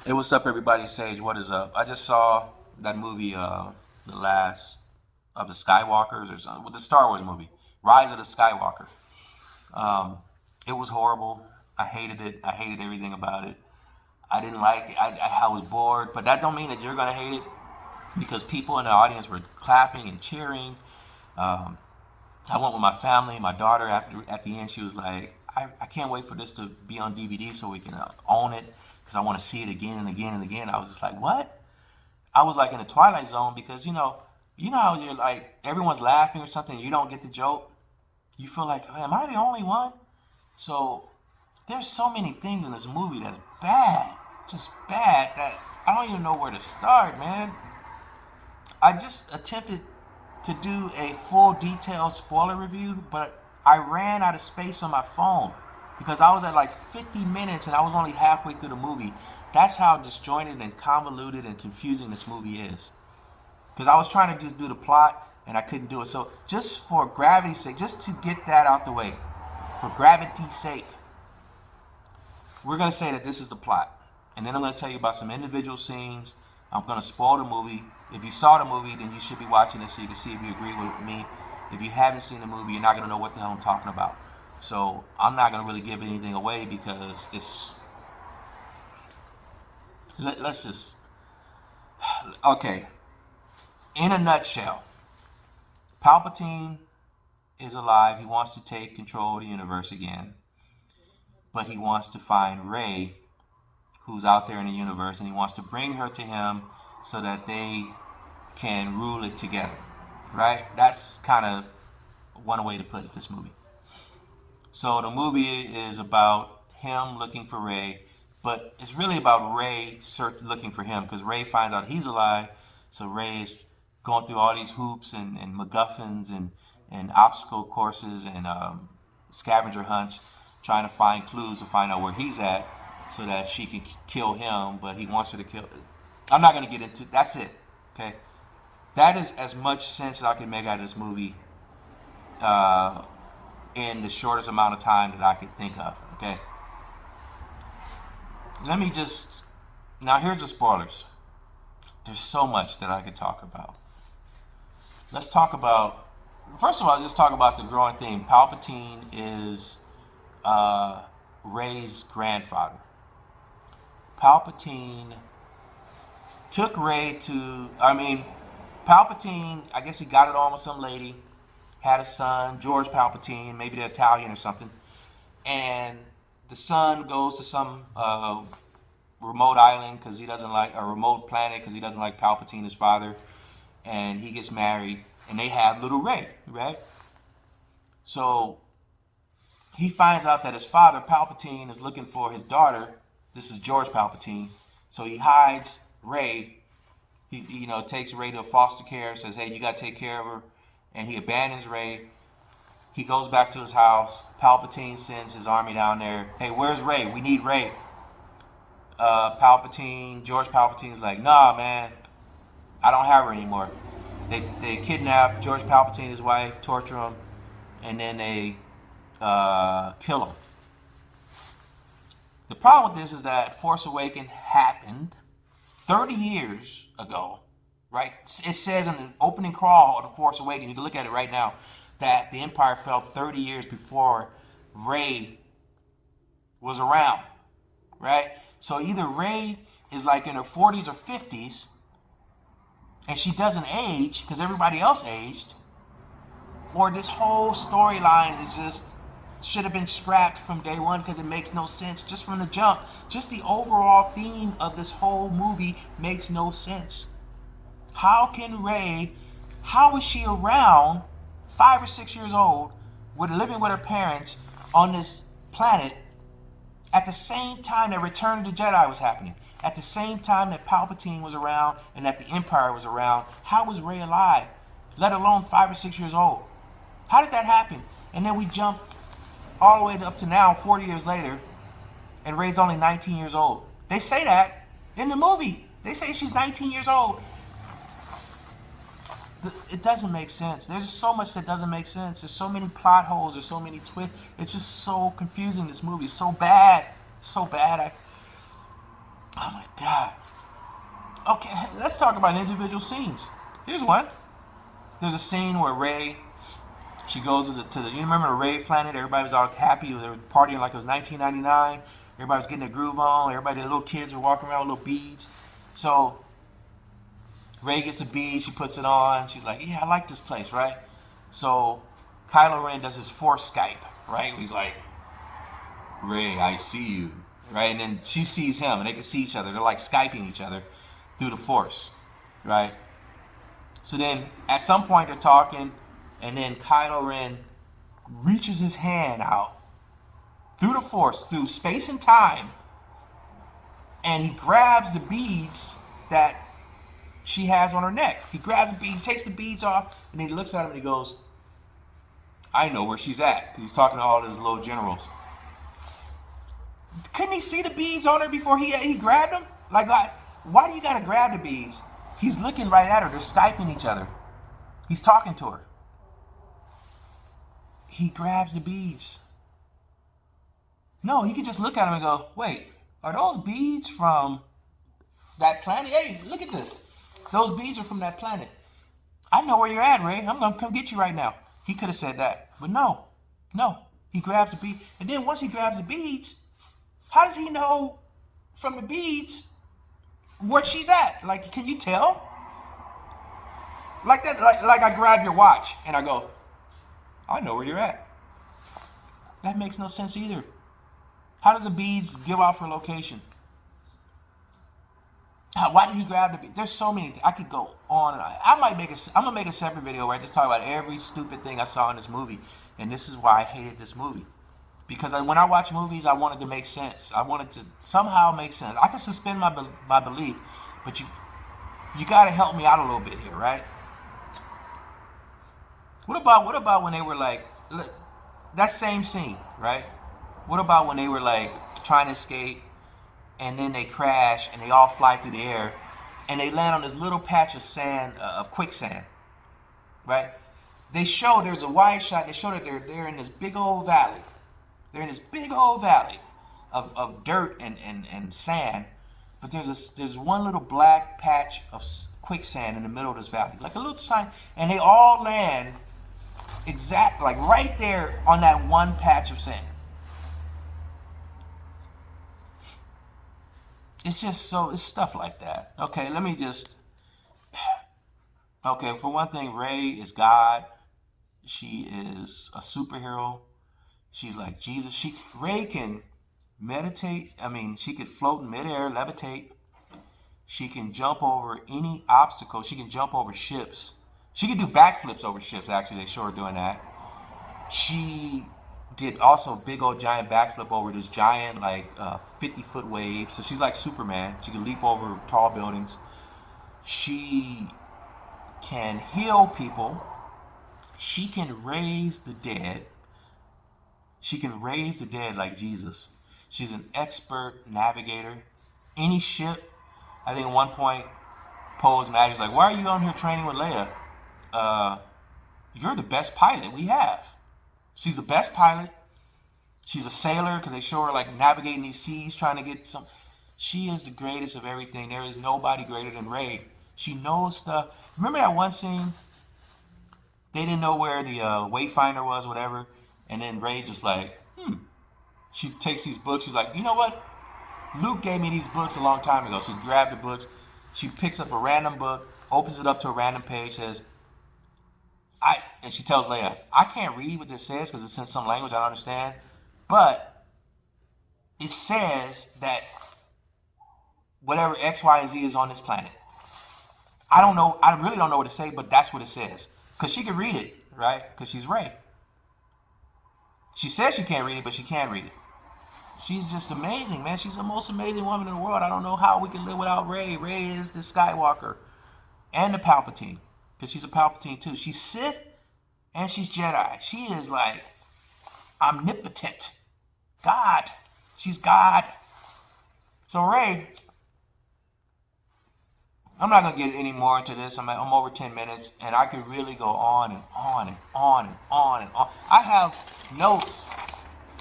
Hey, what's up, everybody? Sage, what is up? I just saw that movie, the last of the Skywalkers, or something, with the Star Wars movie, Rise of the Skywalker. Um, it was horrible. I hated it. I hated everything about it. I didn't like it. I was bored, but that don't mean that you're gonna hate it because people in the audience were clapping and cheering. Um, I went with my family. My daughter, after at the end, she was like, I can't wait for this to be on DVD so we can own it because I want to see it again and again and again. I was just like, what? I was like in the Twilight Zone because you know how you're like everyone's laughing or something, and you don't get the joke. You feel like, am I the only one? So there's so many things in this movie that's bad, just bad that I don't even know where to start, man. I just attempted to do a full detailed spoiler review, but I ran out of space on my phone because I was at like 50 minutes and I was only halfway through the movie. That's how disjointed and convoluted and confusing this movie is. Because I was trying to do the plot and I couldn't do it. So just for gravity's sake, just to get that out the way, for gravity's sake, we're going to say that this is the plot. And then I'm going to tell you about some individual scenes. I'm going to spoil the movie. If you saw the movie, then you should be watching it so you can see if you agree with me. If you haven't seen the movie, you're not going to know what the hell I'm talking about. So I'm not going to really give anything away because it's. Let's just. Okay. In a nutshell, Palpatine is alive. He wants to take control of the universe again. But he wants to find Rey, who's out there in the universe, and he wants to bring her to him so that they can rule it together. Right? That's kind of one way to put it, this movie. So the movie is about him looking for Rey, but it's really about Rey looking for him because Rey finds out he's alive. So Rey is going through all these hoops and MacGuffins and obstacle courses and scavenger hunts, trying to find clues to find out where he's at so that she can kill him, but he wants her to kill. I'm not going to get into. That's it. Okay, that is as much sense as I can make out of this movie uh, in the shortest amount of time that I could think of. Okay, let me just. Now here's the spoilers. There's so much that I could talk about. Let's talk about. First of all, just talk about the growing theme. Palpatine is Rey's grandfather. Palpatine took Rey to. Palpatine. I guess he got it on with some lady. Had a son, George Palpatine, maybe they're Italian or something, and the son goes to some remote island because he doesn't like a remote planet because he doesn't like Palpatine, his father, and he gets married, and they have little Rey, right? So he finds out that his father, Palpatine, is looking for his daughter. This is George Palpatine. So he hides Rey. He takes Rey to foster care, says, hey, you got to take care of her. And he abandons Rey. He goes back to his house. Palpatine sends his army down there. Hey, where's Rey? We need Rey. George Palpatine's like, nah, man, I don't have her anymore. They kidnap George Palpatine, his wife, torture him, and then they kill him. The problem with this is that Force Awakens happened 30 years ago, right? It says in the opening crawl of The Force Awakens, you can look at it right now, that the Empire fell 30 years before Rey was around, right? So either Rey is like in her 40s or 50s, and she doesn't age because everybody else aged, or this whole storyline is just should have been scrapped from day one because it makes no sense just from the jump. Just the overall theme of this whole movie makes no sense. How is she around 5 or 6 years old living with her parents on this planet at the same time that Return of the Jedi was happening? At the same time that Palpatine was around and that the Empire was around? How was Rey alive? Let alone 5 or 6 years old. How did that happen? And then we jump all the way up to now, 40 years later, and Rey's only 19 years old. They say that in the movie. They say she's 19 years old. It doesn't make sense. There's so much that doesn't make sense. There's so many plot holes. There's so many twists. It's just so confusing, this movie. It's so bad. So bad. Oh my God. Okay, let's talk about individual scenes. Here's one. There's a scene where Rey, she goes to the you remember the Rey planet? Everybody was all happy. They were partying like it was 1999. Everybody was getting their groove on. Everybody, the little kids were walking around with little beads. So Rey gets a bead. She puts it on. She's like, yeah, I like this place, right? So Kylo Ren does his Force Skype, right? He's like, Rey, I see you, right? And then she sees him, and they can see each other. They're like Skyping each other through the Force, right? So then at some point they're talking, and then Kylo Ren reaches his hand out through the Force, through space and time, and he grabs the beads that she has on her neck. He grabs the beads, takes the beads off, and then he looks at him and he goes, I know where she's at. He's talking to all his little generals. Couldn't he see the beads on her before he grabbed them? Like, why do you gotta grab the beads? He's looking right at her. They're Skyping each other. He's talking to her. He grabs the beads. No, he could just look at him and go, wait, are those beads from that planet? Hey, look at this. Those beads are from that planet. I know where you're at, Rey. I'm going to come get you right now. He could have said that. But no. He grabs the bead. And then once he grabs the beads, how does he know from the beads where she's at? Like, can you tell? Like that, like I grab your watch and I go, I know where you're at. That makes no sense either. How does the beads give off her location? Why did he grab the beads? There's so many. I could go on and on. I'm gonna make a separate video where I just talk about every stupid thing I saw in this movie, and this is why I hated this movie. Because when I watch movies, I wanted to make sense. I wanted to somehow make sense. I can suspend my belief, but you got to help me out a little bit here, right? What about when they were like, look, that same scene, right? What about when they were like trying to escape, and then they crash and they all fly through the air, and they land on this little patch of sand, of quicksand, right? There's a wide shot. They show that they're in this big old valley. They're in this big old valley of dirt and sand, but there's one little black patch of quicksand in the middle of this valley, like a little sign, and they all land like right there on that one patch of sand. It's stuff like that. Okay, for one thing, Rey is God. She is a superhero. She's like Jesus. Rey can meditate. I mean, she could float in midair, levitate. She can jump over any obstacle. She can jump over ships. She can do backflips over ships, actually. They show her doing that. She did also a big old giant backflip over this giant, like, 50-foot wave. So she's like Superman. She can leap over tall buildings. She can heal people. She can raise the dead. She can raise the dead like Jesus. She's an expert navigator. Any ship, I think at one point, Poe's Maggie's like, why are you on here training with Leia? You're the best pilot we have. She's the best pilot. She's a sailor because they show her like navigating these seas, trying to get some. She is the greatest of everything. There is nobody greater than Rey. She knows stuff. Remember that one scene? They didn't know where the wayfinder was, whatever. And then Rey just like, She takes these books. She's like, you know what? Luke gave me these books a long time ago. So she grabbed the books. She picks up a random book, opens it up to a random page, says, and she tells Leia, I can't read what this says because it's in some language I don't understand. But it says that whatever X, Y, and Z is on this planet. I don't know. I really don't know what to say, but that's what it says. Because she can read it, right? Because she's Rey. She says she can't read it, but she can read it. She's just amazing, man. She's the most amazing woman in the world. I don't know how we can live without Rey. Rey is the Skywalker and the Palpatine. Because she's a Palpatine too. She's Sith and she's Jedi. She is like omnipotent. God. She's God. So Rey, I'm not going to get any more into this. I'm over 10 minutes, and I could really go on and on and on and on and on. I have notes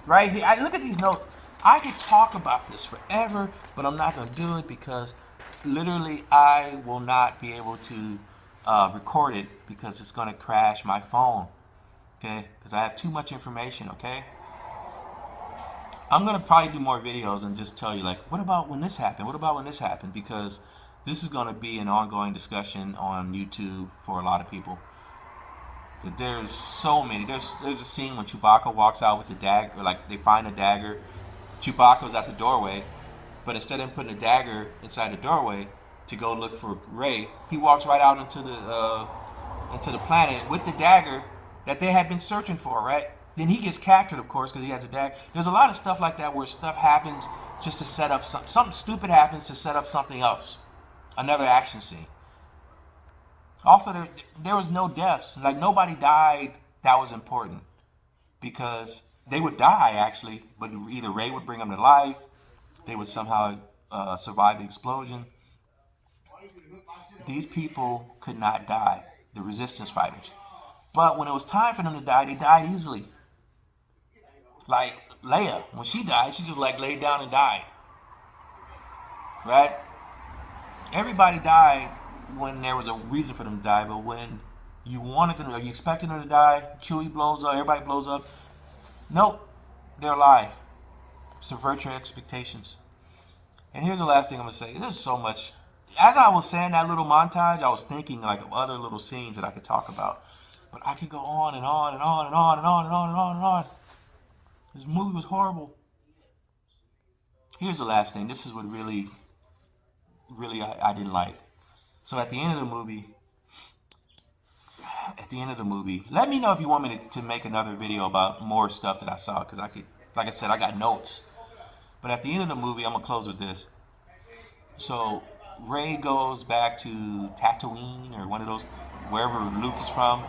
right here. Look at these notes. I could talk about this forever, but I'm not going to do it because literally I will not be able to record it because it's going to crash my phone. Okay? Because I have too much information. Okay? I'm going to probably do more videos and just tell you, like, what about when this happened? What about when this happened? Because this is going to be an ongoing discussion on YouTube for a lot of people. But there's so many. There's a scene when Chewbacca walks out with the dagger, like they find a dagger. Chewbacca's at the doorway, but instead of putting a dagger inside the doorway to go look for Rey, he walks right out into the planet with the dagger that they had been searching for. Right? Then he gets captured, of course, because he has a dagger. There's a lot of stuff like that where stuff happens just to set up something stupid happens to set up something else, another action scene. Also, there was no deaths. Like, nobody died that was important. Because they would die, actually. But either Rey would bring them to life. They would somehow survive the explosion. These people could not die. The resistance fighters. But when it was time for them to die, they died easily. Like Leia. When she died, she just like laid down and died. Right? Everybody died when there was a reason for them to die, but when you wanted them, are you expecting them to die? Chewie blows up, everybody blows up. Nope, they're alive. Subvert your expectations. And here's the last thing I'm gonna say. There's so much. As I was saying that little montage, I was thinking like of other little scenes that I could talk about, but I could go on and on and on and on and on and on and on and on. This movie was horrible. Here's the last thing. This is what really I didn't like. So at the end of the movie, let me know if you want me to make another video about more stuff that I saw, because I could, like I said, I got notes. But at the end of the movie, I'm gonna close with this. So Rey goes back to Tatooine or one of those, wherever Luke is from,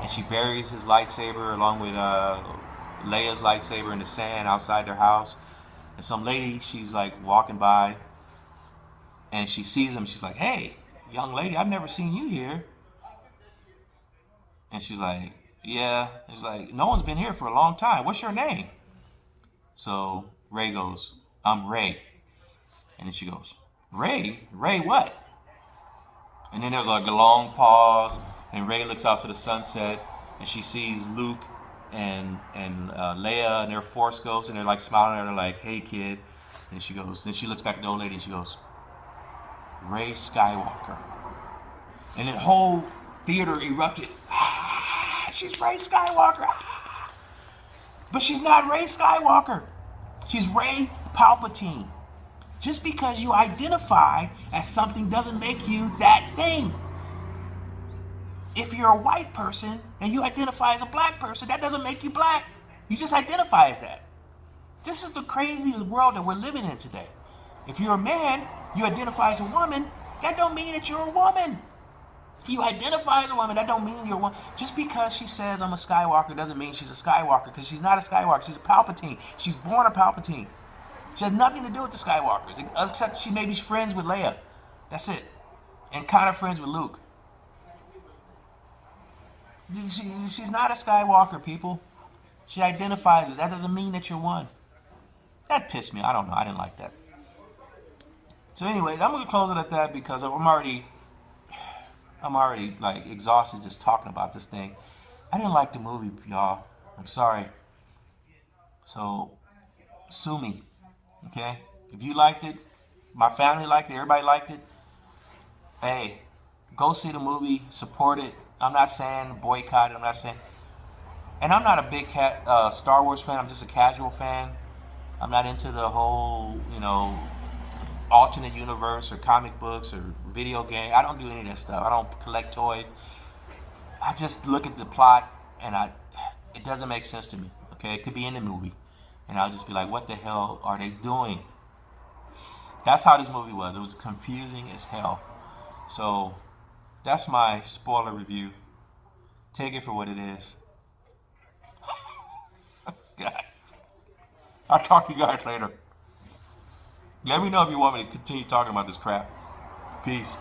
and she buries his lightsaber along with Leia's lightsaber in the sand outside their house. And some lady, she's like walking by, and she sees him. She's like, "Hey, young lady, I've never seen you here." And she's like, "Yeah." He's like, "No one's been here for a long time. What's your name?" So Rey goes, "I'm Rey." And then she goes, "Rey? Rey what?" And then there's like a long pause, and Rey looks out to the sunset, and she sees Luke and Leia and their Force ghosts, and they're like smiling at her like, "Hey kid." And she goes, then she looks back at the old lady and she goes, "Rey Skywalker." And the whole theater erupted. Ah, she's Rey Skywalker. Ah. But she's not Rey Skywalker. She's Rey Palpatine. Just because you identify as something doesn't make you that thing. If you're a white person and you identify as a black person, that doesn't make you black. You just identify as that. This is the crazy world that we're living in today. If you're a man, you identify as a woman, that don't mean that you're a woman. You identify as a woman, that don't mean you're one. Just because she says I'm a Skywalker doesn't mean she's a Skywalker, because she's not a Skywalker. She's a Palpatine. She's born a Palpatine. She has nothing to do with the Skywalkers, except she may be friends with Leia. That's it. And kind of friends with Luke. She's not a Skywalker, people. She identifies it. That doesn't mean that you're one. That pissed me. I don't know. I didn't like that. So anyway, I'm going to close it at that because I'm already like exhausted just talking about this thing. I didn't like the movie, y'all. I'm sorry. So sue me, okay? If you liked it, my family liked it, everybody liked it, hey, go see the movie, support it. I'm not saying boycott it. I'm not saying, and I'm not a big Star Wars fan. I'm just a casual fan. I'm not into the whole, alternate universe or comic books or video game. I don't do any of that stuff. I don't collect toys. I just look at the plot and it doesn't make sense to me. Okay, it could be in the movie, and I'll just be like, what the hell are they doing? That's how this movie was. It was confusing as hell. So that's my spoiler review. Take it for what it is. God. I'll talk to you guys later. Let me know if you want me to continue talking about this crap. Peace.